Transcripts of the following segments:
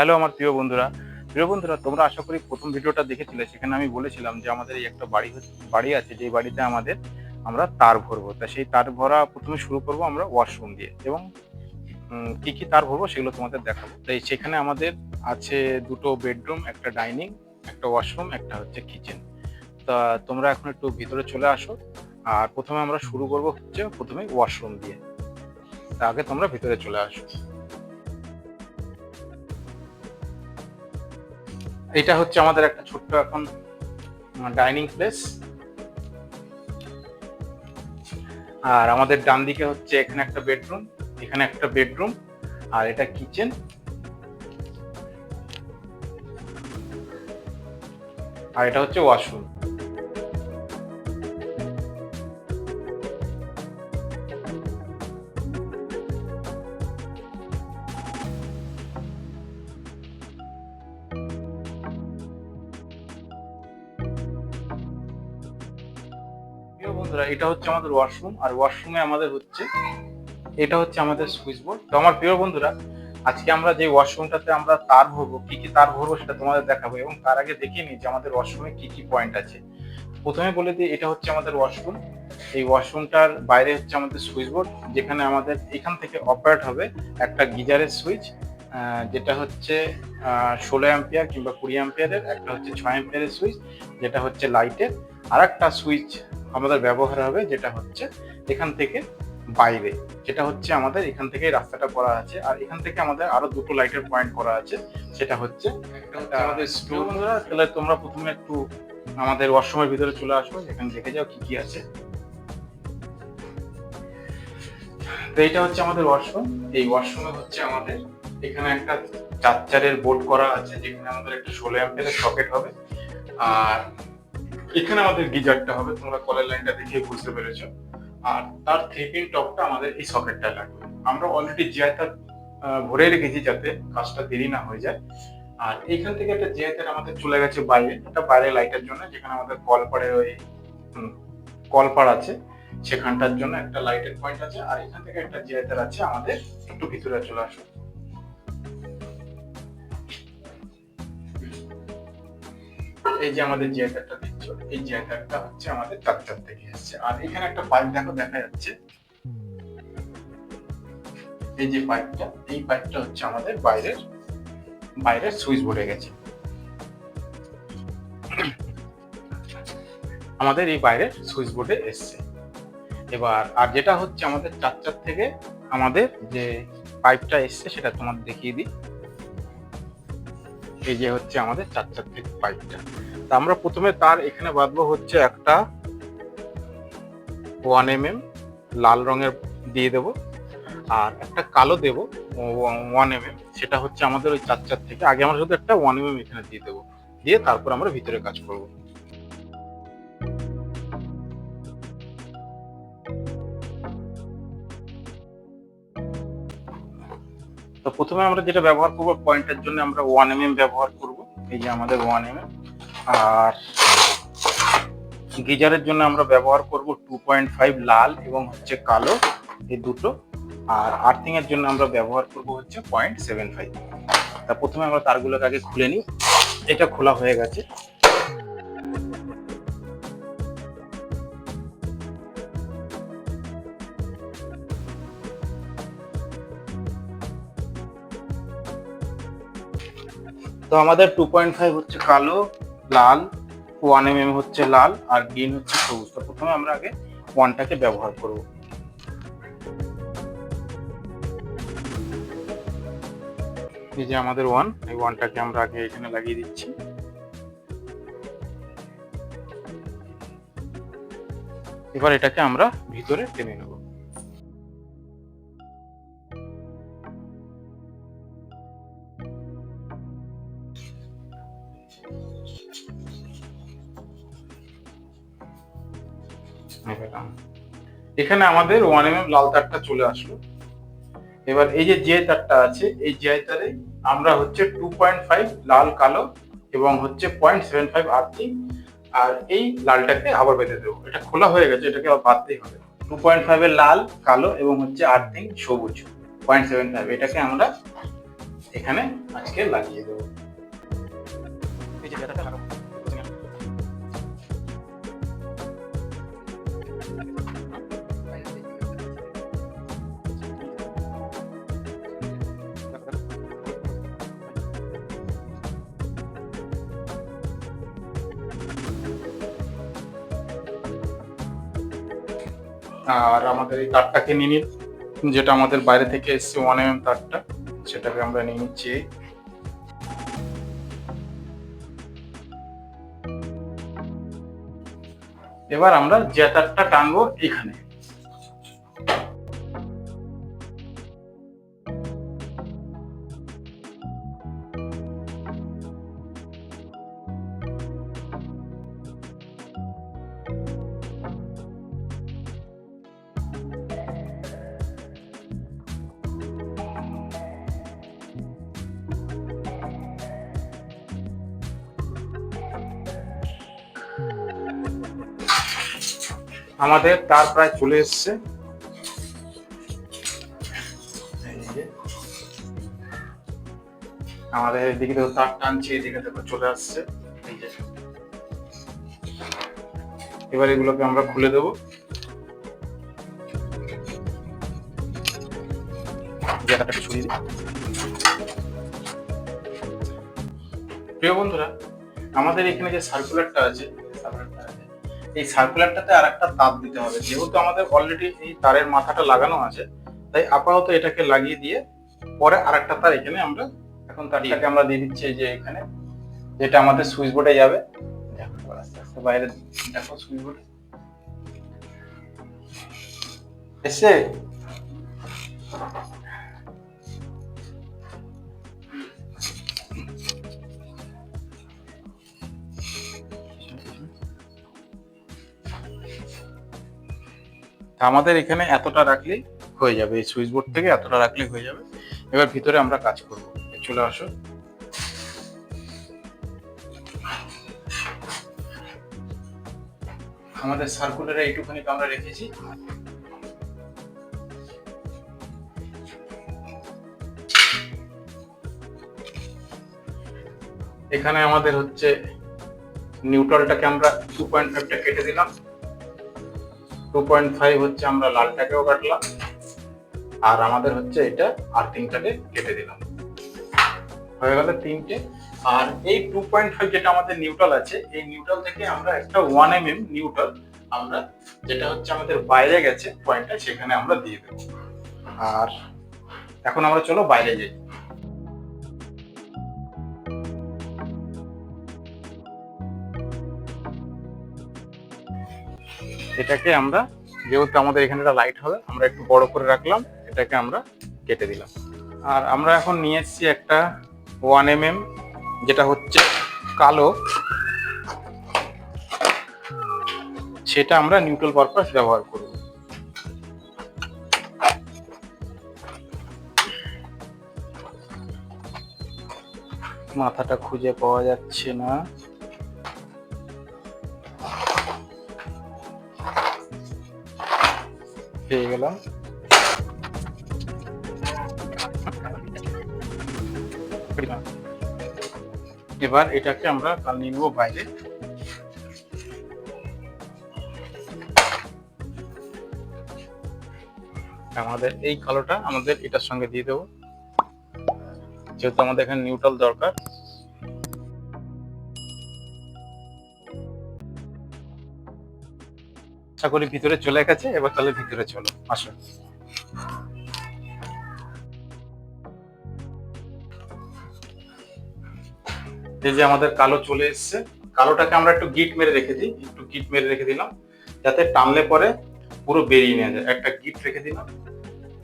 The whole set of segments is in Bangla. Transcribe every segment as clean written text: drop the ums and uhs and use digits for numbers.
হ্যালো আমার প্রিয় বন্ধুরা, তোমরা আশা করি প্রথম ভিডিওটা দেখেছিলে। সেখানে আমি বলেছিলাম যে আমাদের এই একটা বাড়ি আছে, যে বাড়িতে আমরা তার ভরবো। তা সেই তার ভরা প্রথমে শুরু করব আমরা ওয়াশরুম দিয়ে, এবং কি কি তার ভরবো সেগুলো তোমাদের দেখাবো। তাই সেখানে আমাদের আছে দুটো বেডরুম, একটা ডাইনিং, একটা ওয়াশরুম, একটা হচ্ছে কিচেন। তা তোমরা এখন একটু ভিতরে চলে আসো। আর প্রথমে আমরা শুরু করব হচ্ছে প্রথমে ওয়াশরুম দিয়ে। তা আগে তোমরা ভিতরে চলে আসো। এটা হচ্ছে আমাদের একটা ছোট্ট এখন ডাইনিং প্লেস। আর আমাদের ডান দিকে হচ্ছে এখানে একটা বেডরুম, এখানে একটা বেডরুম, আর এটা কিচেন, আর এটা হচ্ছে ওয়াশরুম। প্রিয় বন্ধুরা, এটা হচ্ছে আমাদের ওয়াশরুম, আর ওয়াশরুমে এটা হচ্ছে আমাদের সুইচ বোর্ড। তো আমার প্রিয় বন্ধুরা, আজকে আমরা যে ওয়াশরুমটাতে আমরা তার ভরবো, কি কি তার ভরবো সেটা তোমাদের দেখাবো, এবং তার আগে দেখিয়ে নিই যে আমাদের ওয়াশরুমে কি কি পয়েন্ট আছে। প্রথমে বলে দিই, এটা হচ্ছে আমাদের ওয়াশরুম। এই ওয়াশরুমটার বাইরে হচ্ছে আমাদের সুইচ বোর্ড, যেখানে আমাদের এখান থেকে অপারেট হবে একটা গিজারের সুইচ, যেটা হচ্ছে 16 অ্যাম্পিয়ার কিংবা 20 অ্যাম্পিয়ারের, একটা হচ্ছে 6 অ্যাম্পিয়ারের সুইচ যেটা হচ্ছে লাইটের, আর একটা সুইচ আমাদের ব্যবহার হবে যেটা হচ্ছে এখান থেকে বাইরে, যেটা হচ্ছে আমাদের এখান থেকে রাস্তাটা করা আছে। আর এখান থেকে আমাদের আরো দুটো লাইটের পয়েন্ট করা আছে, সেটা হচ্ছে একটা হচ্ছে আমাদের স্টোর। বন্ধুরা, তাহলে তোমরা প্রথমে একটু আমাদের ওয়াশরুমের ভিতরে চলে আসবো, এখানে দেখে যাও কি কি আছে। তো এইটা হচ্ছে আমাদের ওয়াশরুম। এই ওয়াশরুমে হচ্ছে আমাদের এখানে একটা 4-4-এর বোর্ড করা আছে, যেখানে আমাদের একটা 16 অ্যাম্পিয়ারের সকেট হবে। আর এখানে আমাদের গিজারটা হবে, তোমরা কলের লাইনটা দেখে বুঝতে পেরেছো। আর তার 3 পিন টপটা আমাদের এই সকেটটা লাগবে। আমরা অলরেডি জিআই তার ভরে রেখেছি যাতে কাজটা দেরি না হয়ে যায়। আর এইখান থেকে একটা জিআই তার আমাদের চলে গেছে বাইরে, এটা বাইরে লাইটের জন্য, যেখানে আমাদের কলপাড়ের ওই কলপাড় আছে সেখানটার জন্য একটা লাইটের পয়েন্ট আছে। আর এখান থেকে একটা জিআই তার আছে আমাদের, একটু ভিতরে চলে আসো। এই যে আমাদের জিআই তারটা দেখছো, এই জিআই তারটা হচ্ছে আমাদের 4 থেকে এসেছে। আর এখানে একটা পাইপ দেখা যাচ্ছে, এই যে পাইপটা, এই পাইপটা হচ্ছে আমাদের বাইরের সুইচ বোর্ডে গেছে। আমাদের এই বাইরের সুইচ বোর্ডে এসছে। এবার আর যেটা হচ্ছে আমাদের 4 থেকে আমাদের যে পাইপটা এসছে সেটা তোমাদের দেখিয়ে দিই। এই যে হচ্ছে আমাদের 4 থেকে পাইপটা। তা আমরা প্রথমে তার এখানে বাঁধবো হচ্ছে একটা 1 mm লাল রঙের দিয়ে দেব, আর একটা কালো দেব 1 mm। সেটা হচ্ছে আমাদের ওই 4 থেকে আগে আমরা শুধু একটা 1 mm এখানে দিয়ে দেবো, দিয়ে তারপর আমরা ভিতরে কাজ করব। তো প্রথমে আমরা যেটা ব্যবহার করব পয়েন্টের জন্য, আমরা 1 mm ব্যবহার করব। এই যে আমাদের 1 mm। আর গিজারের জন্য আমরা ব্যবহার করব 2.5 লাল এবং হচ্ছে কালো, এই দুটো। আর আর্থিং এর জন্য আমরা ব্যবহার করব হচ্ছে 0.75। তা প্রথমে আমরা তারগুলোকে আগে খুলে নিই। এটা খোলা হয়ে গেছে। তো আমাদের 2.5 হচ্ছে কালো, লাল, 1 mm হচ্ছে লাল, আর গ্রিন হচ্ছে সবুজ। তো প্রথমে আমরা আগে 1টাকে ব্যবহার করব। এই যে আমাদের 1, এই 1টাকে আমরা আগে এখানে লাগিয়ে দিচ্ছি। এবার এটাকে আমরা ভিতরে টেনে নেব। এখানে আমাদের 1 mm লাল তারটা চলে আসলো। এবার এই যে জিআই তারটা আছে, এই জিআই তারে আমরা হচ্ছে 2.5 লাল, কালো এবং হচ্ছে 0.75 আর্থিং, আর এই লালটাকে আবার বেঁধে দেবো। এটা খোলা হয়ে গেছে, এটাকে আবার বাঁধতেই হবে। 2.5 এর লাল, কালো এবং হচ্ছে আর্থিং সবুজ 0.75, এটাকে আমরা এখানে আজকে লাগিয়ে দেবো। এই যে ব্যাটাটা লাগাবো। আর আমাদের এই তারটাকে নিয়ে নিন, যেটা আমাদের বাইরে থেকে এসছে 1mm তারটা, সেটাকে আমরা নিয়ে নিচ্ছি। এবার আমরা যে তারটা টানবো এখানে, আমাদের তার প্রায় চলে এসছে। আমাদের এদিকে তো তার টানছে, এদিকে দেখো চলে আসছে। এবার এগুলোকে আমরা খুলে দেবো। প্রিয় বন্ধুরা, আমাদের এখানে যে সার্কুলারটা আছে, এই সার্কুলারটাতে আর একটা তার দিতে হবে। যেহেতু আমাদের অলরেডি এই তারের মাথাটা লাগানো আছে, তাই আপাতত এটাকে লাগিয়ে দিয়ে পরে আর একটা তার এখানে আমরা এখন তারটাকে আমরা দিয়ে দিচ্ছি এই যে এখানে, যেটা আমাদের সুইচ বোর্ডে যাবে। দেখো আস্তে আস্তে বাইরে দেখো সুইচ বোর্ডে এসে আমাদের এখানে এতটা রাখলেই হয়ে যাবে, এই সুইচ বোর্ড থেকে এতটা রাখলেই হয়ে যাবে। এবার ভিতরে আমরা কাজ করব। চলে আসো। আমাদের সার্কুলারে এইটুখানি আমরা রেখেছি। এখানে আমাদের হচ্ছে নিউট্রালটাকে আমরা 2.5টা কেটে দিলাম, 2.5 হচ্ছে আমরা লালটাকেও কাটলাম, আর আমাদের হচ্ছে এটা আর্থিংটাকে কেটে দিলাম। হয়ে গেল তিনটে। আর এই 2.5 যেটা আমাদের নিউট্রাল আছে, এই নিউট্রাল থেকে আমরা একটা 1mm নিউট্রাল আমরা, যেটা হচ্ছে আমাদের বাইরে গেছে পয়েন্টটা, সেখানে আমরা দিয়ে দেবো। আর এখন আমরা চলো বাইরে যাই। এটাকে আমরা, যেহেতু আমাদের এখানে একটা লাইট হবে, আমরা একটু বড় করে রাখলাম, এটাকে আমরা কেটে দিলাম। আর আমরা এখন নিয়ে এসেছি একটা 1mm, যেটা হচ্ছে কালো, সেটা আমরা নিউট্রাল পারপাস ব্যবহার করব। মাথাটা খুঁজে পাওয়া যাচ্ছে না, পেয়ে গেলাম। এবার এটাকে আমরা কাল নিয়ে নেবো বাইরে। আমাদের এই কালোটা আমাদের এটার সঙ্গে দিয়ে দেবো, যেহেতু আমাদের এখানে নিউট্রাল দরকার। আশা করি ভিতরে চলে গেছে। এবার তাহলে ভিতরে চলো, আসো। এই যে আমাদের কালো চলে এসছে। কালোটাকে আমরা একটু গিট মেরে রেখে দিই, একটু গিট মেরে রেখে দিলাম, যাতে টানলে পরে পুরো বেরিয়ে নিয়ে যায়। একটা গিট রেখে দিলাম।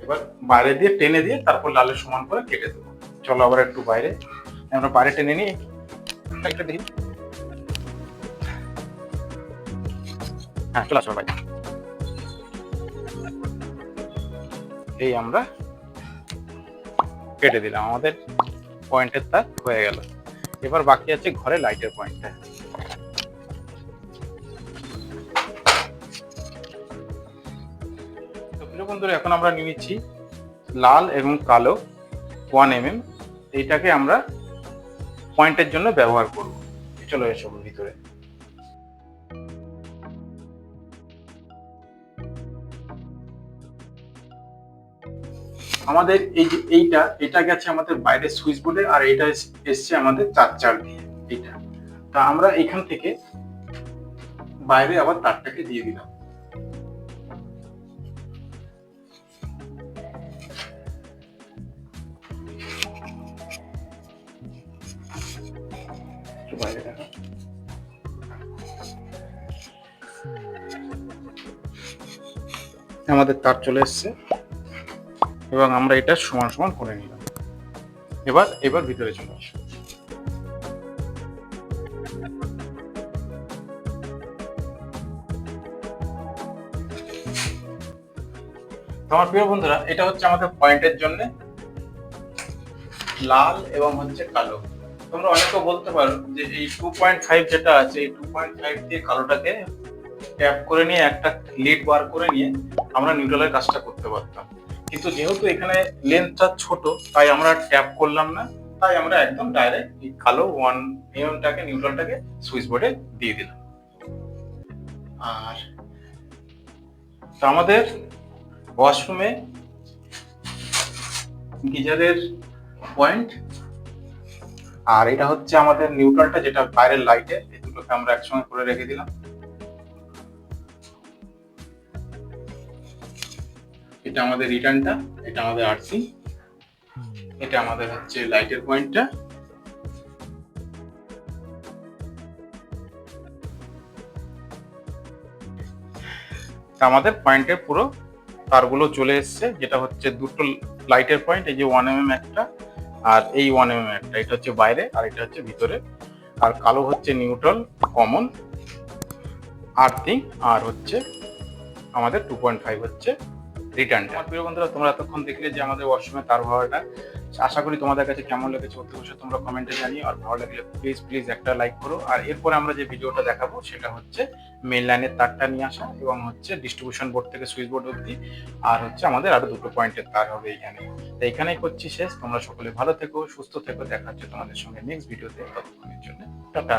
এবার বাইরে দিয়ে টেনে দিয়ে তারপর লালের সমান করে কেটে দেবো। চলো আবার একটু বাইরে, আমরা বাইরে টেনে নিই, একটা দেখি। হ্যাঁ, চলে আসো বাইরে। এই আমরা কেটে দিলাম, আমাদের পয়েন্টের তার হয়ে গেল। এবার বাকি আছে ঘরে লাইটের পয়েন্টটা। তো প্রিয় বন্ধুরা, এখন আমরা নিয়ে নিচ্ছি লাল এবং কালো 1mm এইটাকে আমরা পয়েন্টের জন্য ব্যবহার করব। চলো এসব ভিতরে। আমাদের এই যে এটা গেছে আমাদের বাইরের সুইচ বোর্ডে, আর এটা এসছে আমাদের চার্জার দিয়ে। এটা তা আমরা এখান থেকে বাইরে আবার তারটাকে দিয়ে দিলাম। বাইরে দেখা আমাদের তার চলে এসছে এবং আমরা এটা সমান সমান করে নিলাম। এবার ভিতরে চলে আসো। আমার প্রিয় বন্ধুরা, এটা হচ্ছে আমাদের পয়েন্টের জন্য লাল এবং হচ্ছে কালো। তোমরা অনেকে বলতে পারো যে এই 2.5 যেটা আছে, এই 2.5 দিয়ে কালোটাকে ট্যাপ করে নিয়ে একটা লিড বার করে নিয়ে আমরা নিউট্রালের কাজটা করতে পারতাম, কিন্তু যেহেতু এখানে লেন্থটা ছোট তাই আমরা ট্যাপ করলাম না। তাই আমরা একদম ডাইরেক্ট এই কালো 1 নিউট্রালটাকে সুইচ বোর্ডে দিয়ে দিলাম। আর তো আমাদের ওয়াশরুমে গিজারের পয়েন্ট, আর এটা হচ্ছে আমাদের নিউট্রালটা যেটা বাইরের লাইটে, এই দুটোকে আমরা একসঙ্গে করে রেখে দিলাম। এটা আমাদের রিটার্নটা, এটা আমাদের আরসি, এটা আমাদের হচ্ছে লাইটের পয়েন্টটা। আমাদের পয়েন্টের পুরো তারগুলো চলে এসছে, যেটা হচ্ছে দুটো লাইটের পয়েন্ট, এই যে 1 mm একটা আর এই 1 mm একটা, এটা হচ্ছে বাইরে আর এটা হচ্ছে ভিতরে। আর কালো হচ্ছে নিউট্রাল কমন আর্থিং, আর হচ্ছে আমাদের 2.5 হচ্ছে রিটার্নটা। প্রিয় বন্ধুরা, তোমরা এতক্ষণ দেখলে যে আমাদের ওয়াশরুমে তার ভাড়াটা, আশা করি তোমাদের কাছে কেমন লেগেছে অতি অবশ্যই তোমরা কমেন্টে জানিও। আর ভালো লাগলে প্লিজ একটা লাইক করো। আর এরপরে আমরা যে ভিডিওটা দেখাবো সেটা হচ্ছে মেইন লাইনের তারটা নিয়ে আসা এবং হচ্ছে ডিস্ট্রিবিউশন বোর্ড থেকে সুইচ বোর্ড অবধি, আর হচ্ছে আমাদের আরো দুটো পয়েন্টের তার হবে এখানে। তো এখানেই করছি শেষ। তোমরা সকলে ভালো থেকো, সুস্থ থেকো। দেখা হচ্ছে তোমাদের সঙ্গে নেক্সট ভিডিওতে। ততক্ষণের জন্য টাটা।